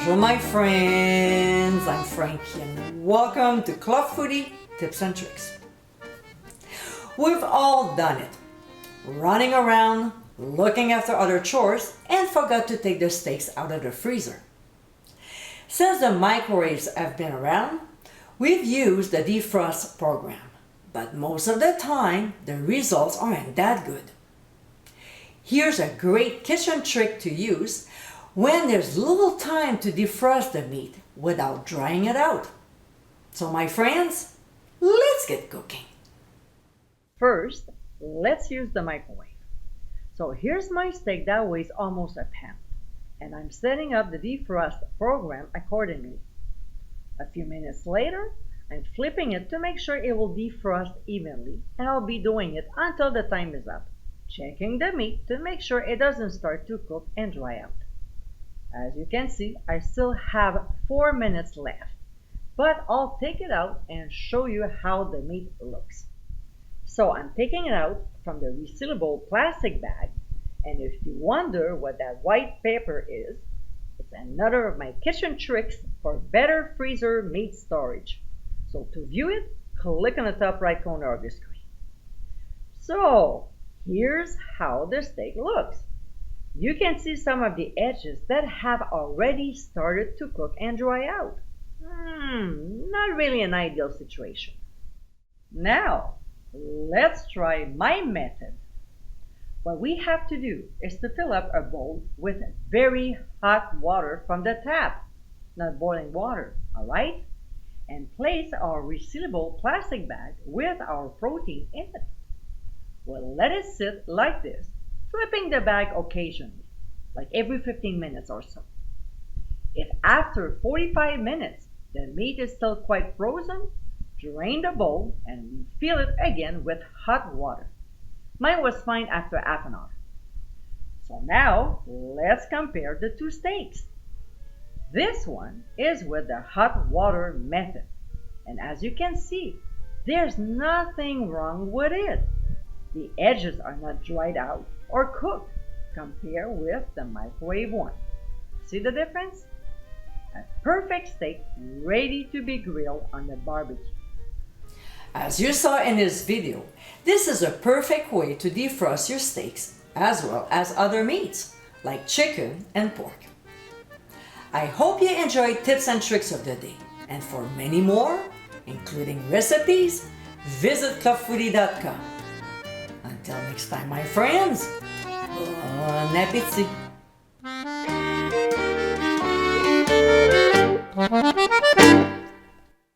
Bonjour my friends, I'm Frankie and welcome to Club Foodie Tips and Tricks. We've all done it, running around, looking after other chores, and forgot to take the steaks out of the freezer. Since the microwaves have been around, we've used the defrost program, but most of the time the results aren't that good. Here's a great kitchen trick to use when there's little time to defrost the meat without drying it out. So my friends, let's get cooking. First, let's use the microwave. So here's my steak that weighs almost a pound, and I'm setting up the defrost program accordingly. A few minutes later, I'm flipping it to make sure it will defrost evenly, and I'll be doing it until the time is up, checking the meat to make sure it doesn't start to cook and dry out. As you can see, I still have 4 minutes left, but I'll take it out and show you how the meat looks. So I'm taking it out from the resealable plastic bag, and if you wonder what that white paper is, it's another of my kitchen tricks for better freezer meat storage. So to view it, click on the top right corner of your screen. So here's how the steak looks. You can see some of the edges that have already started to cook and dry out. Not really an ideal situation. Now, let's try my method. What we have to do is to fill up a bowl with very hot water from the tap, not boiling water, all right? And place our resealable plastic bag with our protein in it. We'll let it sit like this, flipping the bag occasionally, like every 15 minutes or so. If after 45 minutes the meat is still quite frozen, drain the bowl and refill it again with hot water. Mine was fine after half an hour. So now let's compare the two steaks. This one is with the hot water method, and as you can see, there's nothing wrong with it. The edges are not dried out or cooked. Compare with the microwave one. See the difference? A perfect steak ready to be grilled on the barbecue. As you saw in this video, this is a perfect way to defrost your steaks as well as other meats like chicken and pork. I hope you enjoyed tips and tricks of the day, and for many more, including recipes, visit clubfoodie.com. Until next time, my friends, bon appétit!